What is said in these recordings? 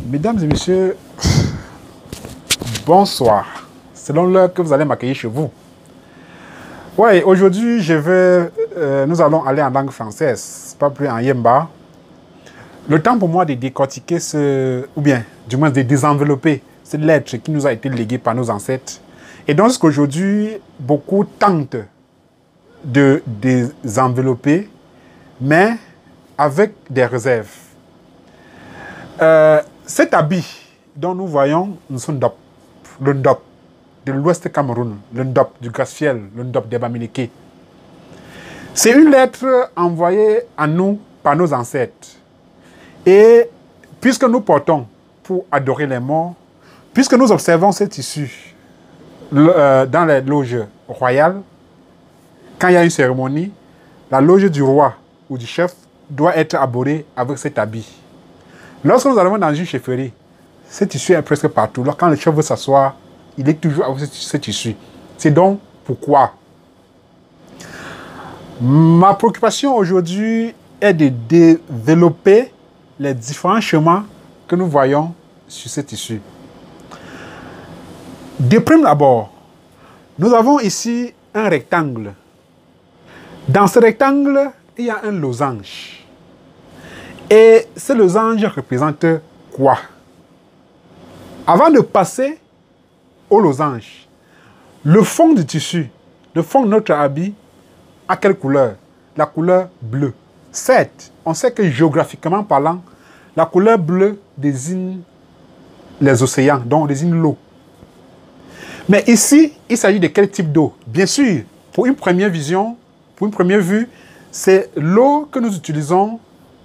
Mesdames et messieurs, bonsoir. Selon l'heure que vous allez m'accueillir chez vous. Ouais, aujourd'hui, nous allons aller en langue française, pas plus en yemba. Le temps pour moi de décortiquer ou bien, du moins de désenvelopper cette lettre qui nous a été léguée par nos ancêtres. Et donc, qu'aujourd'hui, beaucoup tentent de désenvelopper, mais avec des réserves. Cet habit dont nous voyons, nous sommes le Ndop de l'Ouest Cameroun, le Ndop du Graciel, le Ndop des Bamileke. C'est une lettre envoyée à nous par nos ancêtres. Et puisque nous portons pour adorer les morts, puisque nous observons ce tissu dans les loges royales, quand il y a une cérémonie, la loge du roi ou du chef doit être abordée avec cet habit. Lorsque nous allons dans une chefferie, ce tissu est presque partout. Quand le chef veut s'asseoir, il est toujours avec ce tissu. C'est donc pourquoi ma préoccupation aujourd'hui est de développer les différents chemins que nous voyons sur ce tissu. De prime abord, nous avons ici un rectangle. Dans ce rectangle, il y a un losange. Et ce losange représente quoi? Avant de passer au losange, le fond du tissu, le fond de notre habit, a quelle couleur? La couleur bleue. Certes, on sait que géographiquement parlant, la couleur bleue désigne les océans, donc désigne l'eau. Mais ici, il s'agit de quel type d'eau? Bien sûr, pour une première vision, pour une première vue, c'est l'eau que nous utilisons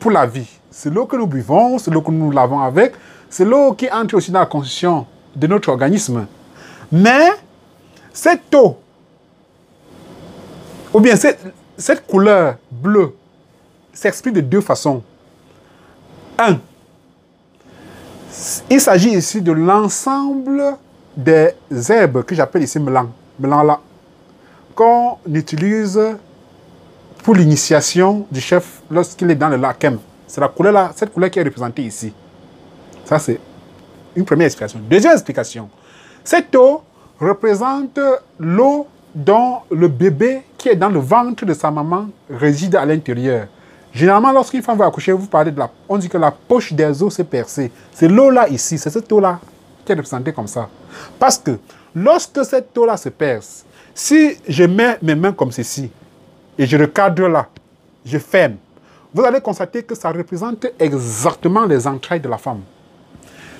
pour la vie. C'est l'eau que nous buvons, c'est l'eau que nous lavons avec, c'est l'eau qui entre aussi dans la constitution de notre organisme. Mais cette eau, ou bien cette couleur bleue, s'exprime de deux façons. Un, il s'agit ici de l'ensemble des herbes que j'appelle ici melang, là, qu'on utilise pour l'initiation du chef lorsqu'il est dans le lakem. C'est la couleur là, cette couleur qui est représentée ici. Ça, c'est une première explication. Deuxième explication. Cette eau représente l'eau dont le bébé qui est dans le ventre de sa maman réside à l'intérieur. Généralement, lorsqu'une femme va accoucher, vous parlez de on dit que la poche des os s'est percée. C'est l'eau là ici, c'est cette eau là qui est représentée comme ça. Parce que lorsque cette eau là se perce, si je mets mes mains comme ceci, et je recadre là, je ferme, vous allez constater que ça représente exactement les entrailles de la femme.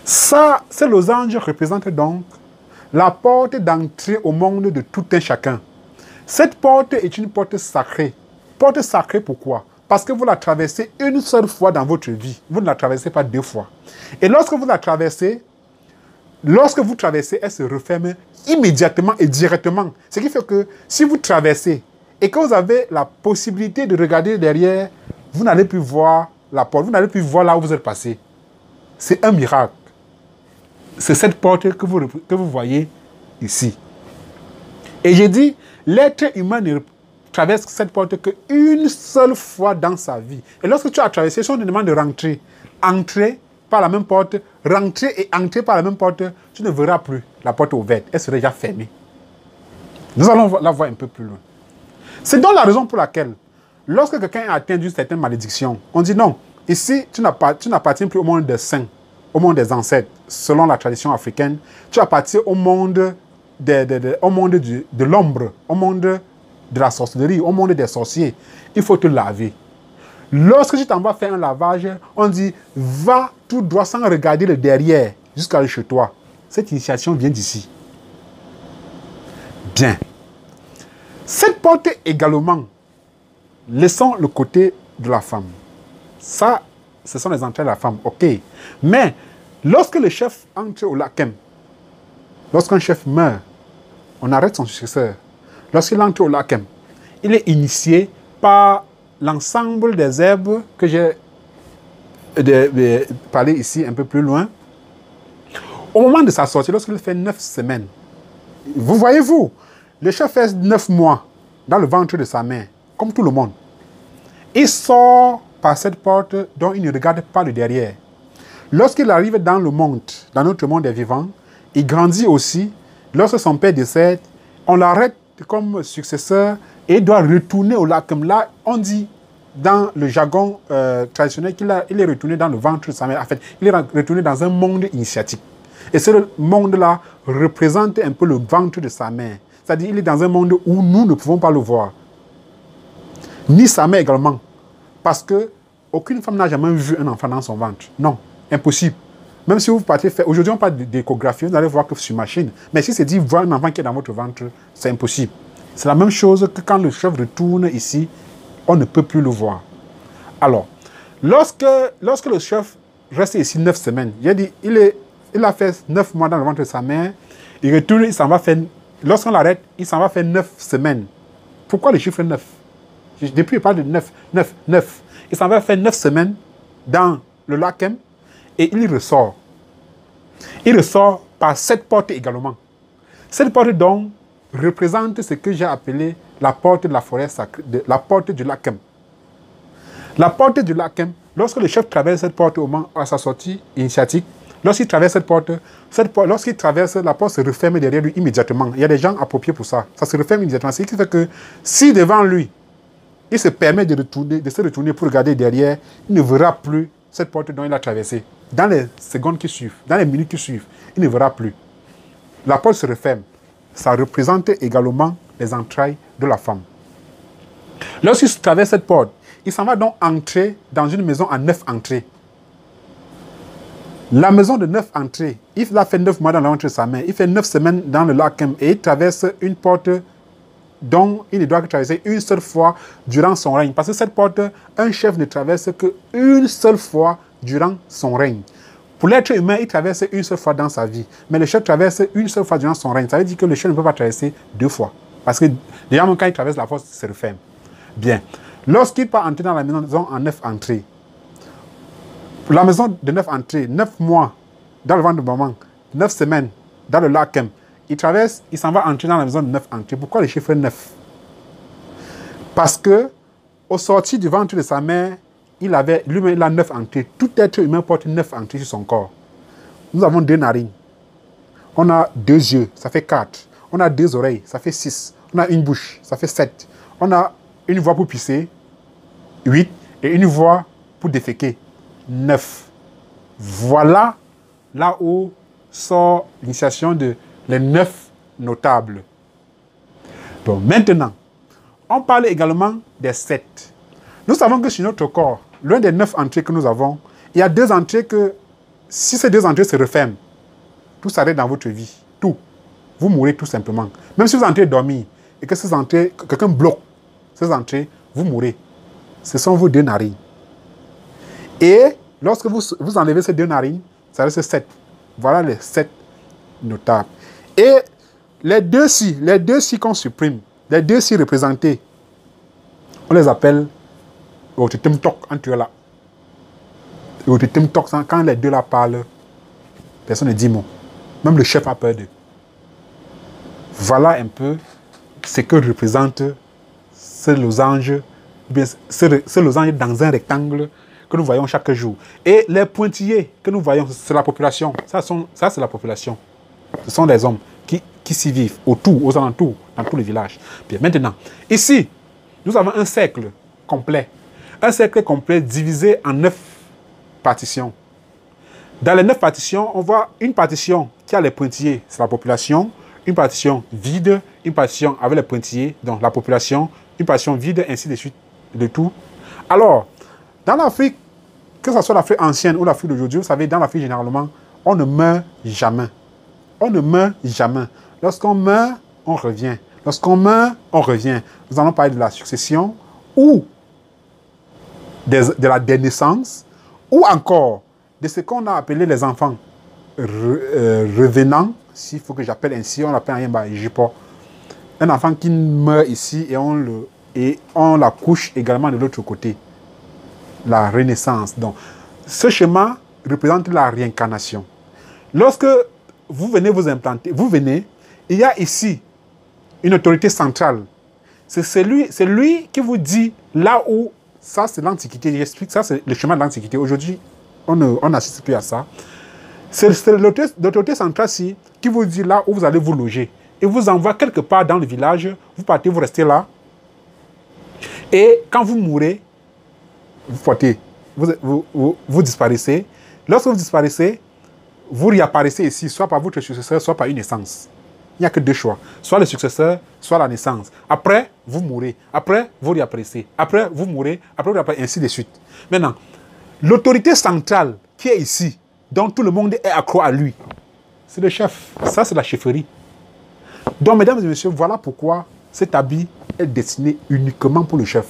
Ça, ce losange représente donc la porte d'entrée au monde de tout un chacun. Cette porte est une porte sacrée. Porte sacrée pourquoi? Parce que vous la traversez une seule fois dans votre vie. Vous ne la traversez pas deux fois. Et lorsque vous la traversez, elle se referme immédiatement et directement. Ce qui fait que si vous traversez et que vous avez la possibilité de regarder derrière, vous n'allez plus voir la porte, vous n'allez plus voir là où vous êtes passé. C'est un miracle. C'est cette porte que vous voyez ici. Et j'ai dit, l'être humain ne traverse cette porte qu'une seule fois dans sa vie. Et lorsque tu as traversé, si on te demande de rentrer, entrer par la même porte, rentrer et entrer par la même porte, tu ne verras plus la porte ouverte. Elle serait déjà fermée. Nous allons la voir un peu plus loin. C'est donc la raison pour laquelle, lorsque quelqu'un est atteint d'une certaine malédiction, on dit non, ici, tu n'appartiens plus au monde des saints, au monde des ancêtres, selon la tradition africaine. Tu appartiens au monde de l'ombre, au monde de la sorcellerie, au monde des sorciers. Il faut te laver. Lorsque tu t'en vas faire un lavage, on dit, va tout droit sans regarder le derrière, jusqu'à chez toi. Cette initiation vient d'ici. Bien. Cette porte également, laissons le côté de la femme. Ça, ce sont les entrées de la femme, ok. Mais, lorsque le chef entre au lakem, lorsqu'un chef meurt, on arrête son successeur. lorsqu'il entre au lac M, il est initié par l'ensemble des herbes que j'ai parlé ici un peu plus loin. Au moment de sa sortie, lorsqu'il fait 9 semaines, vous voyez-vous, le chef fait 9 mois dans le ventre de sa mère, comme tout le monde. Il sort par cette porte dont il ne regarde pas le derrière. Lorsqu'il arrive dans le monde, dans notre monde des vivants, il grandit aussi. Lorsque son père décède, on l'arrête comme successeur et il doit retourner au lac. Comme là, on dit dans le jargon traditionnel qu'il est retourné dans le ventre de sa mère. En fait, il est retourné dans un monde initiatique. Et ce monde-là représente un peu le ventre de sa mère. C'est-à-dire qu'il est dans un monde où nous ne pouvons pas le voir. Ni sa mère également. Parce que aucune femme n'a jamais vu un enfant dans son ventre. Non, impossible. Même si vous partez faire... Aujourd'hui, on parle d'échographie, vous allez voir que sur machine. Mais si c'est dit voir un enfant qui est dans votre ventre, c'est impossible. C'est la même chose que quand le chef retourne ici, on ne peut plus le voir. Alors, lorsque le chef reste ici 9 semaines, il a fait 9 mois dans le ventre de sa mère, il retourne, il s'en va faire... Lorsqu'on l'arrête, il s'en va faire 9 semaines. Pourquoi le chiffre 9? Depuis, il parle de 9. Il s'en va faire 9 semaines dans le lac M et il ressort. Il ressort par cette porte également. Cette porte donc représente ce que j'ai appelé la porte de la forêt sacrée, la porte du lac M. La porte du lac M, lorsque le chef traverse cette porte au moment à sa sortie initiatique, lorsqu'il traverse cette porte, lorsqu'il traverse, la porte se referme derrière lui immédiatement. Il y a des gens appropriés pour ça. Ça se referme immédiatement. Ce qui fait que si devant lui, il se permet de se retourner pour regarder derrière, il ne verra plus cette porte dont il a traversé. Dans les secondes qui suivent, dans les minutes qui suivent, il ne verra plus. La porte se referme. Ça représente également les entrailles de la femme. Lorsqu'il traverse cette porte, il s'en va donc entrer dans une maison à 9 entrées. La maison de 9 entrées, il a fait 9 mois dans le ventre de sa mère, il fait 9 semaines dans le lac M et il traverse une porte dont il ne doit que traverser une seule fois durant son règne. Parce que cette porte, un chef ne traverse qu'une seule fois durant son règne. Pour l'être humain, il traverse une seule fois dans sa vie. Mais le chef traverse une seule fois durant son règne. Ça veut dire que le chef ne peut pas traverser 2 fois. Parce que déjà, même quand il traverse la porte, il se referme. Bien. Lorsqu'il part entrer dans la maison en 9 entrées, la maison de 9 entrées, 9 mois dans le ventre de maman, 9 semaines dans le lac M, il traverse, il s'en va entrer dans la maison de 9 entrées. Pourquoi le chiffre 9? Parce que, au sorti du ventre de sa mère, il a 9 entrées. Tout être humain porte 9 entrées sur son corps. Nous avons 2 narines. On a 2 yeux, ça fait 4. On a 2 oreilles, ça fait 6. On a une bouche, ça fait 7. On a une voie pour pisser, 8. Et une voie pour déféquer, 9. Voilà là où sort l'initiation de les 9 notables. Donc maintenant, on parle également des 7. Nous savons que sur notre corps, l'un des 9 entrées que nous avons, il y a 2 entrées que, si ces 2 entrées se referment, tout s'arrête dans votre vie. Tout. Vous mourrez tout simplement. Même si vous entrez dormir et que ces entrées, quelqu'un bloque ces entrées, vous mourrez. Ce sont vos 2 narines. Et lorsque vous enlevez ces 2 narines, ça reste 7. Voilà les 7 notables. Et les deux si qu'on supprime, les 2 si représentés, on les appelle entre là. Quand les 2 là parlent, personne ne dit mot. Même le chef a peur d'eux. Voilà un peu ce que représente ce losange, ce losange dans un rectangle que nous voyons chaque jour. Et les pointillés que nous voyons, c'est la population. Ça c'est la population. Ce sont des hommes qui s'y vivent, autour, aux alentours, dans tous les villages. Bien, maintenant, ici, nous avons un cercle complet. Un cercle complet divisé en 9 partitions. Dans les 9 partitions, on voit une partition qui a les pointillés, c'est la population. Une partition vide, une partition avec les pointillés, donc la population. Une partition vide, ainsi de suite, de tout. Alors, dans l'Afrique, que ce soit l'Afrique ancienne ou l'Afrique d'aujourd'hui, vous savez, dans l'Afrique, généralement, on ne meurt jamais. On ne meurt jamais. Lorsqu'on meurt, on revient. Lorsqu'on meurt, on revient. Nous allons parler de la succession ou de la dénaissance ou encore de ce qu'on a appelé les enfants revenants, s'il faut que j'appelle ainsi, on l'appelle un Jipo. un enfant qui meurt ici et on la couche également de l'autre côté. La renaissance. Donc, ce schéma représente la réincarnation. Lorsque vous venez vous implanter, il y a ici une autorité centrale. C'est lui qui vous dit là où, ça c'est l'Antiquité, j'explique, ça c'est le chemin de l'Antiquité. Aujourd'hui, on n'assiste plus à ça. C'est l'autorité centrale ici qui vous dit là où vous allez vous loger. Et vous envoie quelque part dans le village, vous partez, vous restez là. Et quand vous mourrez, vous partez, vous disparaissez. Lorsque vous disparaissez, vous réapparaissez ici, soit par votre successeur, soit par une naissance. Il n'y a que deux choix. Soit le successeur, soit la naissance. Après, vous mourrez. Après, vous réapparaissez. Après, vous mourrez. Après, vous réapparaissez, ainsi de suite. Maintenant, l'autorité centrale qui est ici, dont tout le monde est accro à lui, c'est le chef. Ça, c'est la chefferie. Donc, mesdames et messieurs, voilà pourquoi cet habit est destiné uniquement pour le chef.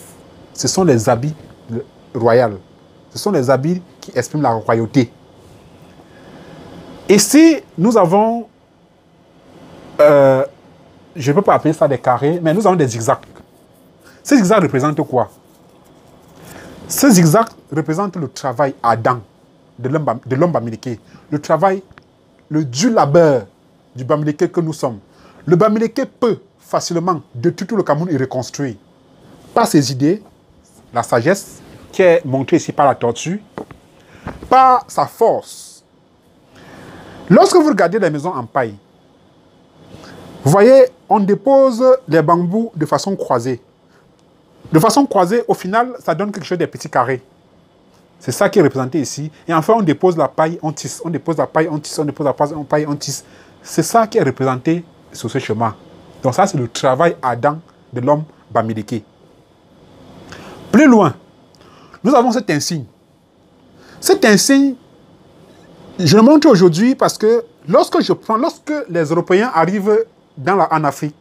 Ce sont les habits royaux. Ce sont les habits qui expriment la royauté. Ici, nous avons, je ne peux pas appeler ça des carrés, mais nous avons des zigzags. Ces zigzags représentent quoi? Ces zigzags représentent le travail ardent de l'homme bamileke. Le travail, le dur labeur du bamileke que nous sommes. Le bamileke peut facilement détruire tout le Cameroun et reconstruire. Par ses idées, la sagesse qui est montrée ici par la tortue, par sa force. Lorsque vous regardez les maisons en paille, vous voyez, on dépose les bambous de façon croisée. De façon croisée, au final, ça donne quelque chose de petits carrés. C'est ça qui est représenté ici. Et enfin, on dépose la paille, on tisse. On dépose la paille, on tisse. On dépose la paille, on tisse. C'est ça qui est représenté sur ce chemin. Donc ça, c'est le travail ardent de l'homme bamileke. Plus loin, nous avons cet insigne. Cet insigne, je le montre aujourd'hui parce que lorsque les Européens arrivent en Afrique,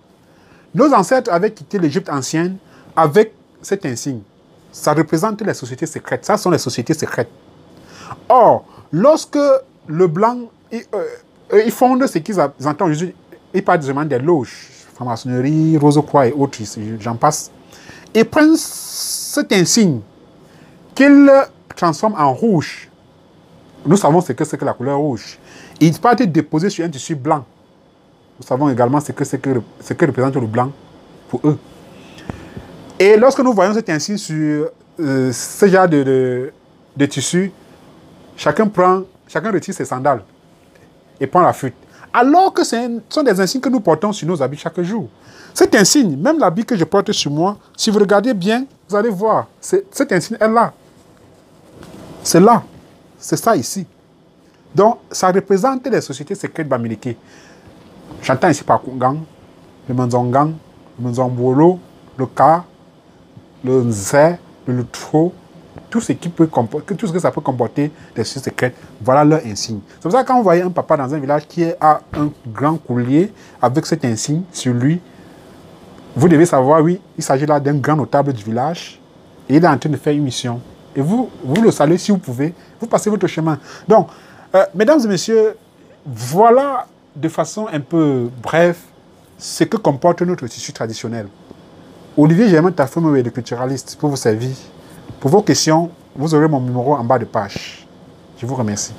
nos ancêtres avaient quitté l'Égypte ancienne avec cet insigne. Ça représente les sociétés secrètes. Ça sont les sociétés secrètes. Or, lorsque le blanc, ils fondent ce qu'ils entendent aujourd'hui, ils parlent vraiment des loges, franc-maçonnerie, Rose-Croix et autres, j'en passe. Ils prennent cet insigne qu'ils transforment en rouge. Nous savons ce que c'est que la couleur rouge. Ils partent déposer sur un tissu blanc. Nous savons également ce que représente le blanc pour eux. Et lorsque nous voyons cet insigne sur ce genre de tissu, chacun retire ses sandales et prend la fuite. Alors que ce sont des insignes que nous portons sur nos habits chaque jour. Cet insigne, même l'habit que je porte sur moi, si vous regardez bien, vous allez voir, cet insigne est là. C'est là. C'est ça ici. Donc, ça représente les sociétés secrètes bamileke. J'entends ici par Kungang, le Manzongang, le Manzongbolo, le Ka, le Nzé, le Lutro, tout ce que ça peut comporter des sociétés secrètes, voilà leur insigne. C'est pour ça que quand vous voyez un papa dans un village qui a un grand collier avec cet insigne sur lui, vous devez savoir, oui, il s'agit là d'un grand notable du village et il est en train de faire une mission. Et vous le saluez si vous pouvez, vous passez votre chemin. Donc, mesdames et messieurs, voilà de façon un peu brève ce que comporte notre tissu traditionnel. Olivier Germain Tafoume est le culturaliste pour vous servir. Pour vos questions, vous aurez mon numéro en bas de page. Je vous remercie.